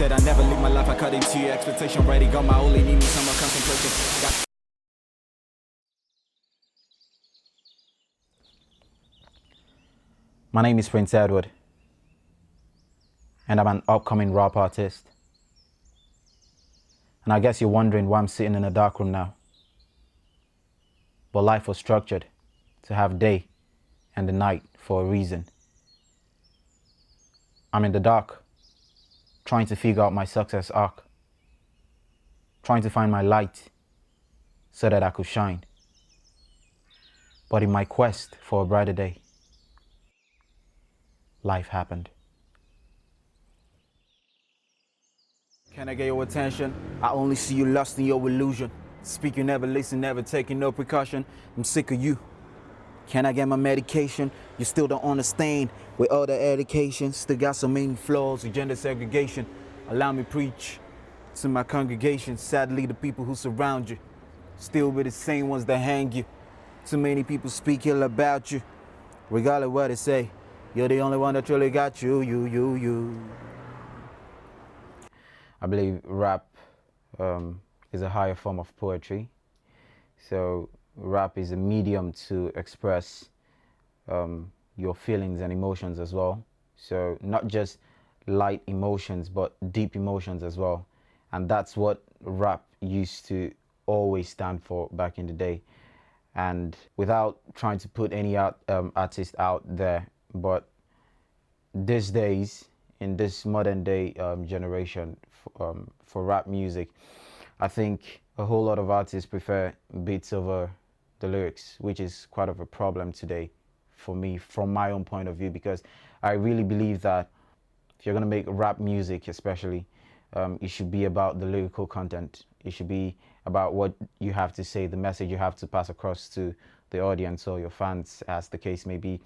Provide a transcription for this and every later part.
said I never live my life according to your expectation. Ready, got my only need me some more concentration. My name is Prince Edward, and I'm an upcoming rap artist. And I guess you're wondering why I'm sitting in a dark room now. But life was structured to have day and the night for a reason. I'm in the dark, trying to figure out my success arc, trying to find my light so that I could shine. But in my quest for a brighter day, life happened. Can I get your attention? I only see you lost in your illusion. Speak, you never listen, never taking no precaution. I'm sick of you. Can I get my medication? You still don't understand. With all the education, still got so many flaws with gender segregation. Allow me preach to my congregation. Sadly, the people who surround you still be the same ones that hang you. Too many people speak ill about you. Regardless of what they say, you're the only one that truly got you, you. I believe rap is a higher form of poetry. So rap is a medium to express your feelings and emotions as well. So not just light emotions, but deep emotions as well. And that's what rap used to always stand for back in the day. And without trying to put any artist out there, but these days, in this modern day generation for rap music, I think a whole lot of artists prefer beats over the lyrics, which is quite of a problem today for me, from my own point of view, because I really believe that if you're going to make rap music especially, it should be about the lyrical content. It should be about what you have to say, the message you have to pass across to the audience or your fans, as the case may be.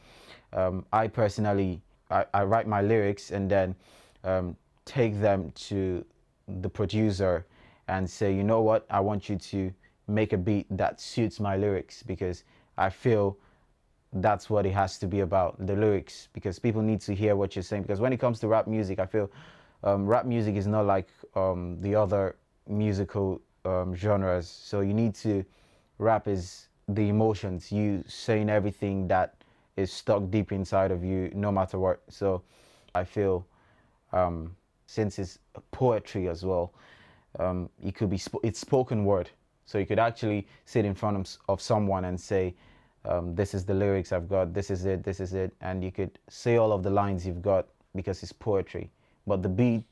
I personally, I write my lyrics and then take them to the producer and say, you know what, I want you to make a beat that suits my lyrics, because I feel that's what it has to be about, the lyrics, because people need to hear what you're saying. Because when it comes to rap music, I feel rap music is not like the other musical genres. So you need to, rap is the emotions, you saying everything that is stuck deep inside of you, no matter what. So I feel since it's poetry as well, it could be it's spoken word. So you could actually sit in front of someone and say, this is the lyrics I've got, this is it, and you could say all of the lines you've got because it's poetry. But the beat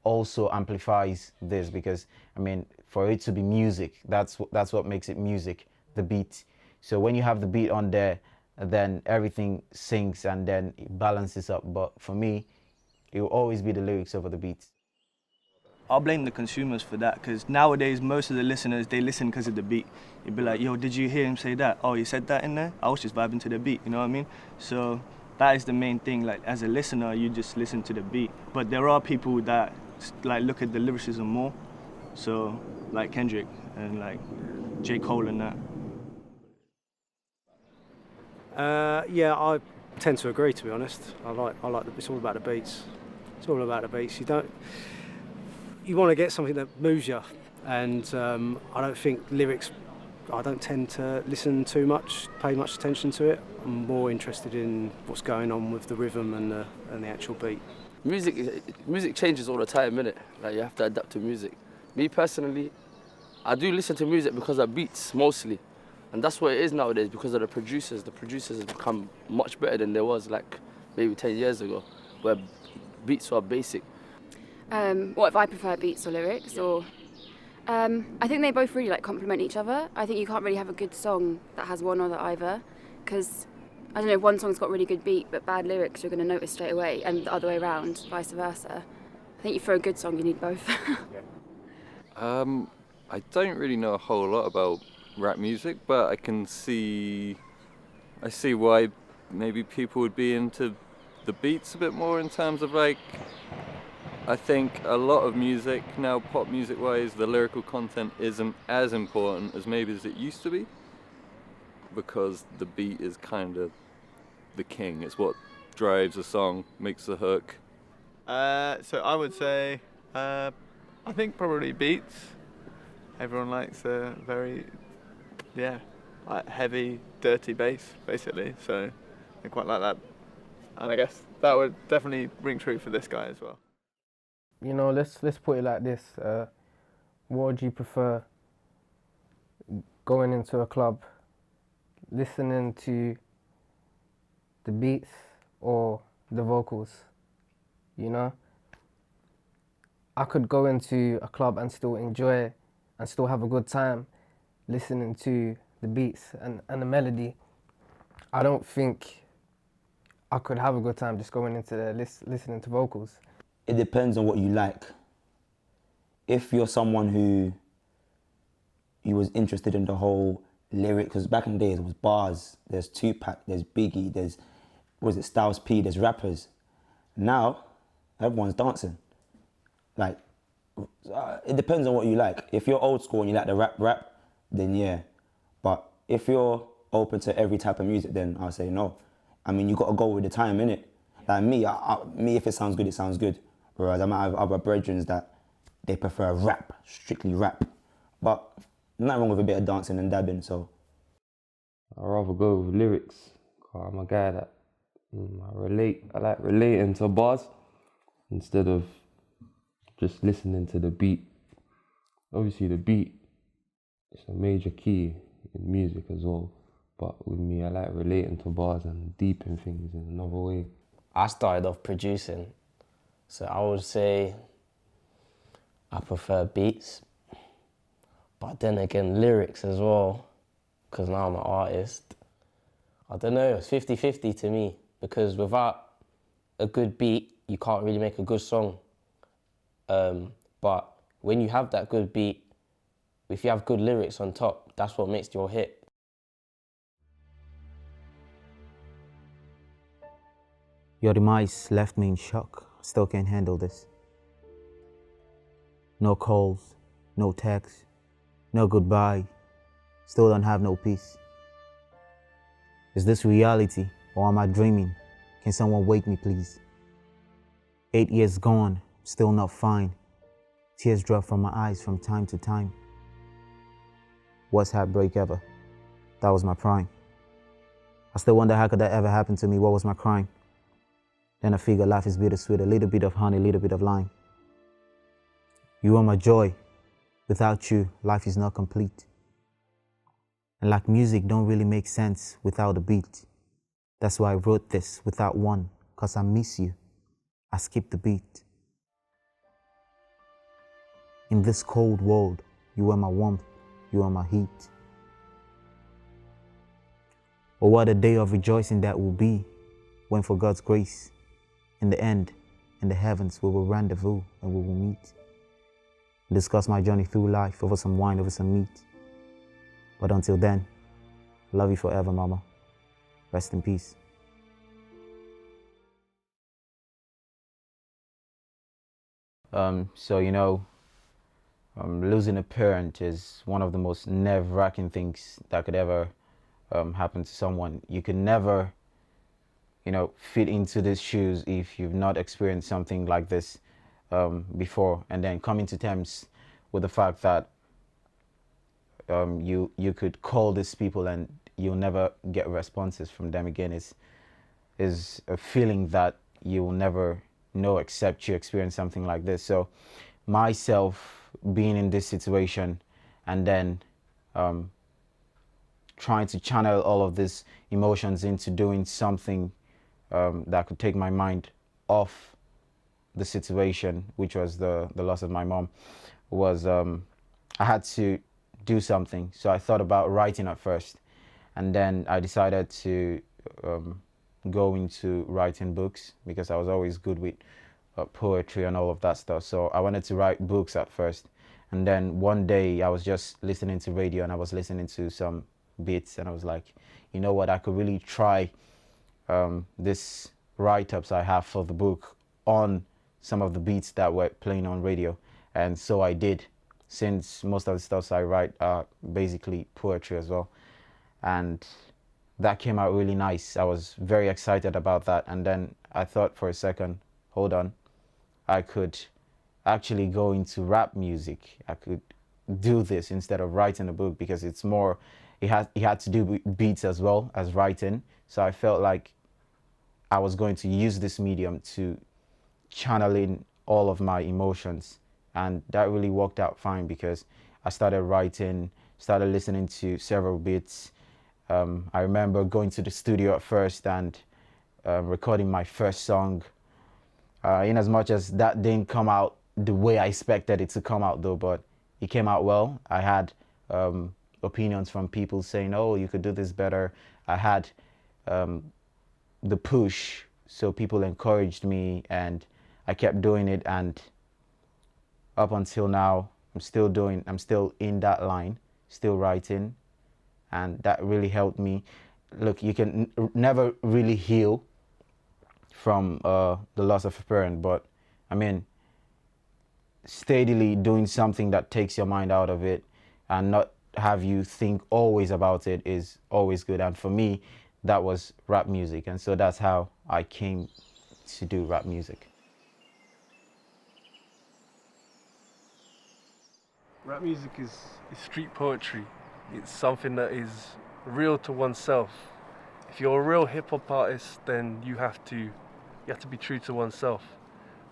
also amplifies this, because I mean, for it to be music, that's what makes it music, the beat. So when you have the beat on there, then everything syncs and then it balances up. But for me, it will always be the lyrics over the beats. I'll blame the consumers for that, because nowadays most of the listeners, they listen because of the beat. You'd be like, yo, did you hear him say that? Oh, he said that in there? I was just vibing to the beat, you know what I mean? So that is the main thing. Like, as a listener, you just listen to the beat. But there are people that like look at the lyricism more. So like Kendrick and like J. Cole and that. Yeah, I tend to agree, to be honest. I like it's all about the beats. It's all about the beats. You want to get something that moves you, and I don't think lyrics, I don't tend to listen too much, pay much attention to it. I'm more interested in what's going on with the rhythm and the actual beat. Music changes all the time, innit? Like, you have to adapt to music. Me personally, I do listen to music because of beats mostly, and that's what it is nowadays, because of the producers. The producers have become much better than there was like maybe 10 years ago, where beats were basic. What if I prefer beats or lyrics? Or I think they both really like complement each other. I think you can't really have a good song that has one or the either, because I don't know, if one song's got really good beat but bad lyrics, you're going to notice straight away, and the other way around, vice versa. I think for a good song you need both. I don't really know a whole lot about rap music, but I see why maybe people would be into the beats a bit more, in terms of like, I think a lot of music now, pop music wise, the lyrical content isn't as important as maybe as it used to be, because the beat is kind of the king. It's what drives a song, makes the hook. So I would say I think probably beats. Everyone likes a very, like heavy, dirty bass, basically. So I quite like that, and I guess that would definitely ring true for this guy as well. You know, let's put it like this. What would you prefer? Going into a club, listening to the beats or the vocals? You know, I could go into a club and still enjoy and still have a good time listening to the beats and the melody. I don't think I could have a good time just going into there listening to vocals. It depends on what you like. If you're someone who was interested in the whole lyric, because back in the days it was bars, there's Tupac, there's Biggie, there's, Styles P, there's rappers. Now, everyone's dancing. Like, it depends on what you like. If you're old school and you like the rap, then yeah. But if you're open to every type of music, then I'll say no. I mean, you gotta go with the time, innit? Like me, if it sounds good, it sounds good. Whereas I might have other brethren that they prefer rap, strictly rap. But nothing wrong with a bit of dancing and dabbing, so. I'd rather go with lyrics. I'm a guy that I like relating to bars instead of just listening to the beat. Obviously the beat is a major key in music as well. But with me, I like relating to bars and deeping things in another way. I started off producing, so I would say I prefer beats, but then again lyrics as well, because now I'm an artist. I don't know, it's 50-50 to me, because without a good beat, you can't really make a good song. But when you have that good beat, if you have good lyrics on top, that's what makes your hit. Your demise left me in shock. Still can't handle this. No calls, no texts, no goodbye. Still don't have no peace. Is this reality or am I dreaming? Can someone wake me, please? 8 years gone, still not fine. Tears drop from my eyes from time to time. Worst heartbreak ever. That was my prime. I still wonder how could that ever happen to me? What was my crime? Then I figure life is bittersweet, a little bit of honey, a little bit of lime. You are my joy. Without you, life is not complete. And like music don't really make sense without a beat. That's why I wrote this without one, cause I miss you. I skip the beat. In this cold world, you are my warmth, you are my heat. Oh, what a day of rejoicing that will be when for God's grace, in the end, in the heavens, we will rendezvous and we will meet. Discuss my journey through life over some wine, over some meat. But until then, love you forever, mama. Rest in peace. Losing a parent is one of the most nerve-wracking things that could ever happen to someone. You can never, fit into these shoes if you've not experienced something like this before, and then coming to terms with the fact that you could call these people and you'll never get responses from them again is a feeling that you will never know except you experience something like this. So myself being in this situation and then trying to channel all of these emotions into doing something that could take my mind off the situation, which was the loss of my mom, was I had to do something. So I thought about writing at first, and then I decided to go into writing books because I was always good with poetry and all of that stuff. So I wanted to write books at first, and then one day I was just listening to radio and I was listening to some beats and I was like, you know what, I could really try this write-ups I have for the book on some of the beats that were playing on radio. And so I did, since most of the stuff I write are basically poetry as well. And that came out really nice. I was very excited about that. And then I thought for a second, hold on, I could actually go into rap music. I could do this instead of writing a book, because it's more, it had to do with beats as well as writing. So I felt like I was going to use this medium to channel in all of my emotions, and that really worked out fine, because I started writing, started listening to several beats. I remember going to the studio at first and recording my first song. In as much as that didn't come out the way I expected it to come out though, but it came out well. I had opinions from people saying, oh, you could do this better. I had the push, so people encouraged me, and I kept doing it, and up until now I'm still in that line, still writing, and that really helped me. Look, you can never really heal from the loss of a parent, but I mean, steadily doing something that takes your mind out of it and not have you think always about it is always good. And for me, that was rap music, and so that's how I came to do rap music. Rap music is street poetry. It's something that is real to oneself. If you're a real hip-hop artist, then you have to be true to oneself.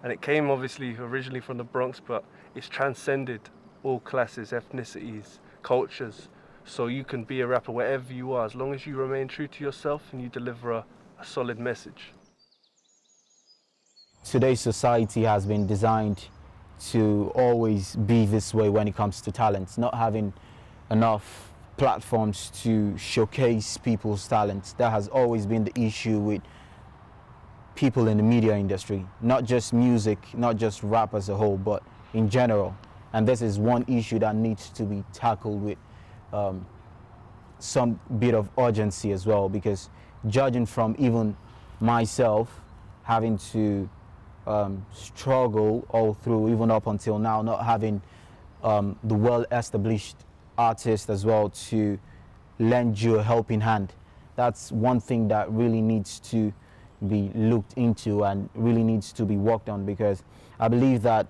And it came obviously originally from the Bronx, but it's transcended all classes, ethnicities, cultures. So you can be a rapper wherever you are, as long as you remain true to yourself and you deliver a solid message. Today's society has been designed to always be this way when it comes to talent, not having enough platforms to showcase people's talents. That has always been the issue with people in the media industry, not just music, not just rap as a whole, but in general. And this is one issue that needs to be tackled with some bit of urgency as well, because judging from even myself having to struggle all through, even up until now, not having the well-established artist as well to lend you a helping hand. That's one thing that really needs to be looked into and really needs to be worked on, because I believe that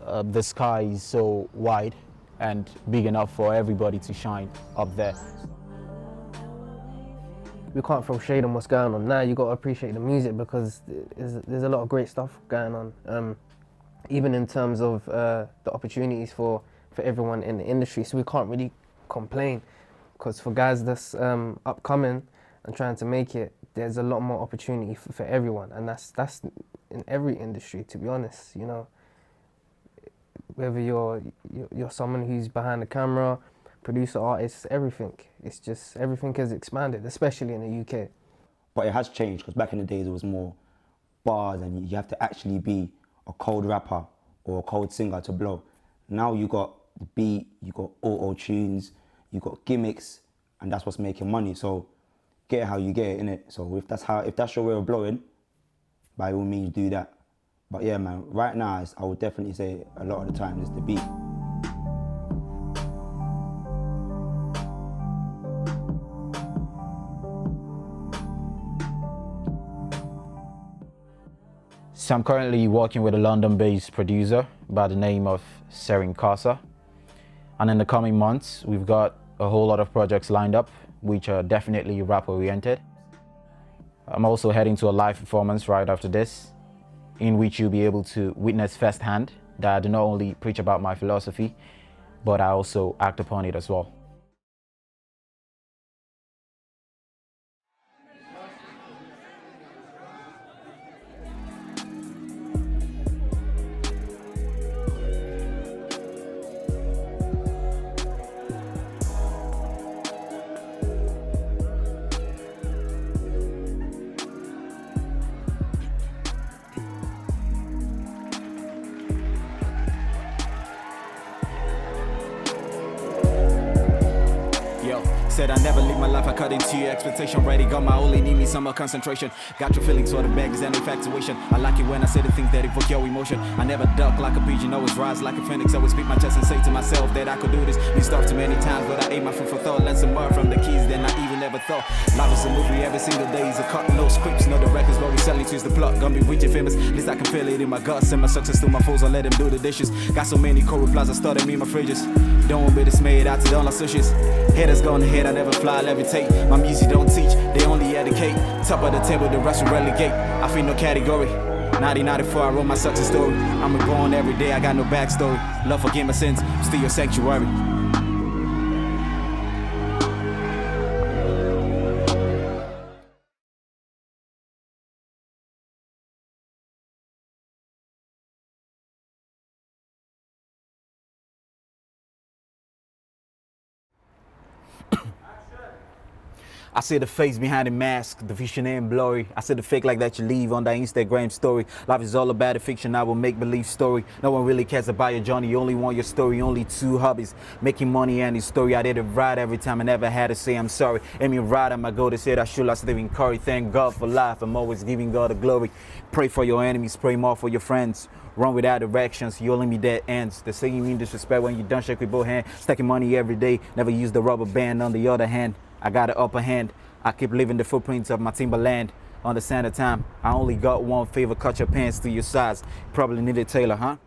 the sky is so wide and big enough for everybody to shine up there. We can't throw shade on what's going on now. You got to appreciate the music, because there's a lot of great stuff going on, even in terms of the opportunities for everyone in the industry. So we can't really complain, because for guys that's upcoming and trying to make it, there's a lot more opportunity for everyone, and that's in every industry, to be honest. You know, whether you're someone who's behind the camera, producer, artist, everything. It's just, everything has expanded, especially in the UK. But it has changed, because back in the days it was more bars and you have to actually be a cold rapper or a cold singer to blow. Now you got the beat, you got auto-tunes, you got gimmicks, and that's what's making money. So get it how you get it, innit? So if that's your way of blowing, by all means do that. But yeah, man, right now I would definitely say a lot of the time it's the beat. So I'm currently working with a London-based producer by the name of Serin Kasa. And in the coming months, we've got a whole lot of projects lined up, which are definitely rap-oriented. I'm also heading to a live performance right after this, in which you'll be able to witness firsthand that I do not only preach about my philosophy, but I also act upon it as well. said I never live my life, I cut into your expectation. Ready, got my only need me some more concentration. Got your feelings for the bags and infatuation. I like it when I say the things that evoke your emotion. I never duck like a pigeon, always rise like a phoenix. Always speak my chest and say to myself that I could do this. Been starved too many times, but I ate my food for thought. Learned some more from the keys than I even ever thought. Life is a movie, every single day is a cut. No scripts, no the records, but we selling twist the plot. Gonna be rich and famous, at least I can feel it in my guts. And my success to my foes, I let them do the dishes. Got so many core replies, I started me my fridges. Don't be dismayed, out to all our sushis. Haters go on the head, I never fly, levitate. My music don't teach, they only educate. Top of the table, the rest will relegate. I feel no category. 1994, I wrote my success story. I'm reborn every day, I got no backstory. Love forgive my sins, still your sanctuary. I see the face behind the mask, the vision ain't blurry. I see the fake like that you leave on that Instagram story. Life is all about a fiction, I will make believe story. No one really cares about your journey, you only want your story. Only two hobbies, making money and his story. I did it right every time, I never had to say I'm sorry. Aiming right at my goal, they said I should last Stephen Curry. Thank God for life, I'm always giving God the glory. Pray for your enemies, pray more for your friends. Run without directions, you only be dead ends. They say you mean disrespect when you don't shake with both hands. Stacking money every day, never use the rubber band. On the other hand, I got the upper hand. I keep leaving the footprints of my Timberland. On the sand of time, I only got one favor, cut your pants to your size. Probably need a tailor, huh?